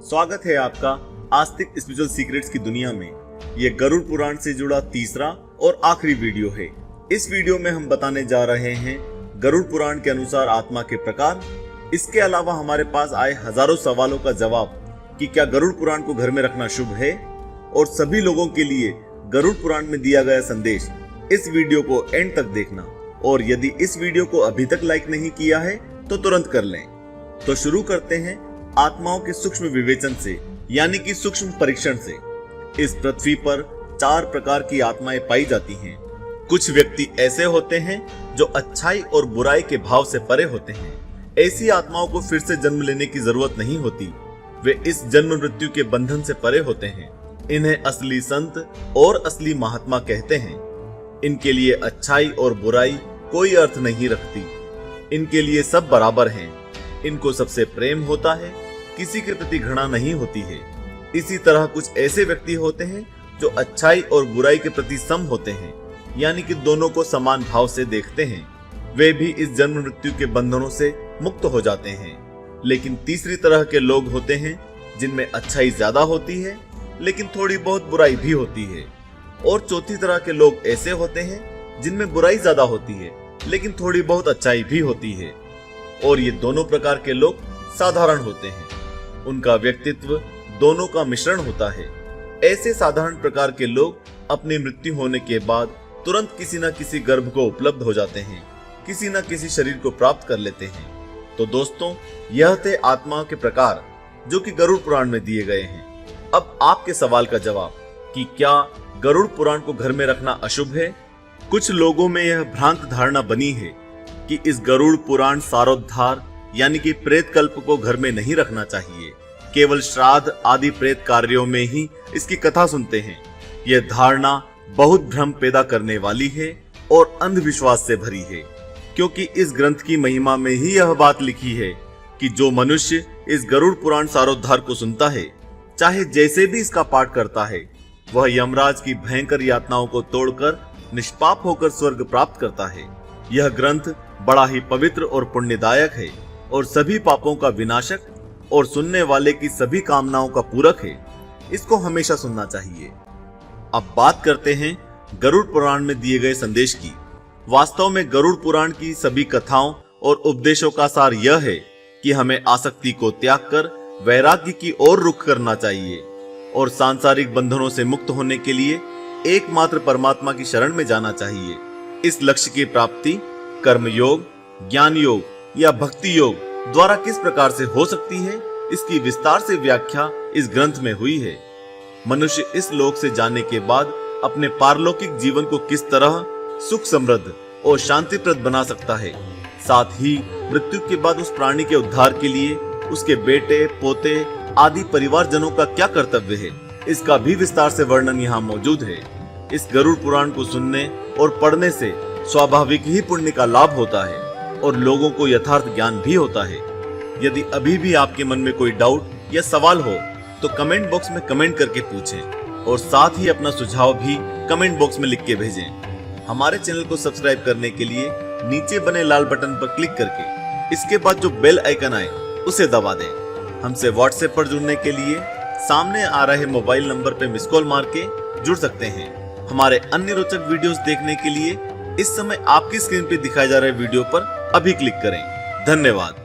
स्वागत है आपका आस्तिक स्पिरिचुअल सीक्रेट्स की दुनिया में। ये गरुड़ पुराण से जुड़ा तीसरा और आखिरी वीडियो है। इस वीडियो में हम बताने जा रहे हैं गरुड़ पुराण के अनुसार आत्मा के प्रकार। इसके अलावा हमारे पास आए हजारों सवालों का जवाब कि क्या गरुड़ पुराण को घर में रखना शुभ है, और सभी लोगों के लिए गरुड़ पुराण में दिया गया संदेश। इस वीडियो को एंड तक देखना, और यदि इस वीडियो को अभी तक लाइक नहीं किया है तो तुरंत कर लें। तो शुरू करते हैं आत्माओं के सूक्ष्म विवेचन से, यानी कि सूक्ष्म परीक्षण से। इस पृथ्वी पर 4 प्रकार की आत्माएं पाई जाती हैं। कुछ व्यक्ति ऐसे होते हैं जो अच्छाई और बुराई के भाव से परे होते हैं। ऐसी आत्माओं को फिर से जन्म लेने की जरूरत नहीं होती। वे इस जन्म मृत्यु के बंधन से परे होते हैं। इन्हें असली संत और असली महात्मा कहते हैं। इनके लिए अच्छाई और बुराई कोई अर्थ नहीं रखती। इनके लिए सब बराबर हैं। इनको सबसे प्रेम होता है, किसी के प्रति घृणा नहीं होती है। इसी तरह कुछ ऐसे व्यक्ति होते हैं जो अच्छाई और बुराई के प्रति सम होते हैं, यानी कि दोनों को समान भाव से देखते हैं। वे भी इस जन्म मृत्यु के बंधनों से मुक्त हो जाते हैं। लेकिन तीसरी तरह के लोग होते हैं जिनमें अच्छाई ज्यादा होती है लेकिन थोड़ी बहुत बुराई भी होती है। और चौथी तरह के लोग ऐसे होते हैं जिनमें बुराई ज्यादा होती है लेकिन थोड़ी बहुत अच्छाई भी होती है। और ये दोनों प्रकार के लोग साधारण होते हैं। उनका व्यक्तित्व दोनों का मिश्रण होता है। ऐसे साधारण प्रकार के लोग अपनी मृत्यु होने के बाद तुरंत किसी न किसी गर्भ को उपलब्ध हो जाते हैं, किसी न किसी शरीर को प्राप्त कर लेते हैं। तो दोस्तों, यह थे आत्मा के प्रकार जो कि गरुड़ पुराण में दिए गए हैं। अब आपके सवाल का जवाब कि क्या गरुड़ पुराण को घर में रखना अशुभ है। कुछ लोगों में यह भ्रांत धारणा बनी है कि इस गरुड़ पुराण सारोद्धार यानी कि प्रेत कल्प को घर में नहीं रखना चाहिए। केवल श्राद्ध आदि प्रेत कार्यों में ही इसकी कथा सुनते हैं। यह धारणा बहुत भ्रम पैदा करने वाली है और अंधविश्वास से भरी है, क्योंकि इस ग्रंथ की महिमा में ही यह बात लिखी है कि जो मनुष्य इस गरुड़ पुराण सारोद्धार को सुनता है, चाहे जैसे भी इसका पाठ करता है, वह यमराज की भयंकर यातनाओं को तोड़कर निष्पाप होकर स्वर्ग प्राप्त करता है। यह ग्रंथ बड़ा ही पवित्र और पुण्यदायक है और सभी पापों का विनाशक और सुनने वाले की सभी कामनाओं का पूरक है। इसको हमेशा सुनना चाहिए। अब बात करते हैं गरुड़ पुराण में दिए गए संदेश की। वास्तव में गरुड़ पुराण की सभी कथाओं और उपदेशों का सार यह है कि हमें आसक्ति को त्याग कर वैराग्य की ओर रुख करना चाहिए और सांसारिक बंधनों से मुक्त होने के लिए एकमात्र परमात्मा की शरण में जाना चाहिए। इस लक्ष्य की प्राप्ति कर्म योग, ज्ञान योग या भक्ति योग द्वारा किस प्रकार से हो सकती है, इसकी विस्तार से व्याख्या इस ग्रंथ में हुई है। मनुष्य इस लोक से जाने के बाद अपने पारलौकिक जीवन को किस तरह सुख समृद्ध और शांतिप्रद बना सकता है, साथ ही मृत्यु के बाद उस प्राणी के उद्धार के लिए उसके बेटे पोते आदि परिवारजनों का क्या कर्तव्य है, इसका भी विस्तार से वर्णन यहाँ मौजूद है। इस गरुड़ पुराण को सुनने और पढ़ने से स्वाभाविक ही पुण्य का लाभ होता है और लोगों को यथार्थ ज्ञान भी होता है। यदि अभी भी आपके मन में कोई डाउट या सवाल हो तो कमेंट बॉक्स में कमेंट करके पूछें, और साथ ही अपना सुझाव भी कमेंट बॉक्स में लिख के भेजें। हमारे चैनल को सब्सक्राइब करने के लिए नीचे बने लाल बटन पर क्लिक करके इसके बाद जो बेल आइकन आए उसे दबा दें। हमसे व्हाट्सएप पर जुड़ने के लिए सामने आ रहे मोबाइल नंबर पे मिस कॉल मार के जुड़ सकते हैं। हमारे अन्य रोचक वीडियोस देखने के लिए इस समय आपकी स्क्रीन पे दिखाए जा रहे वीडियो पर अभी क्लिक करें। धन्यवाद।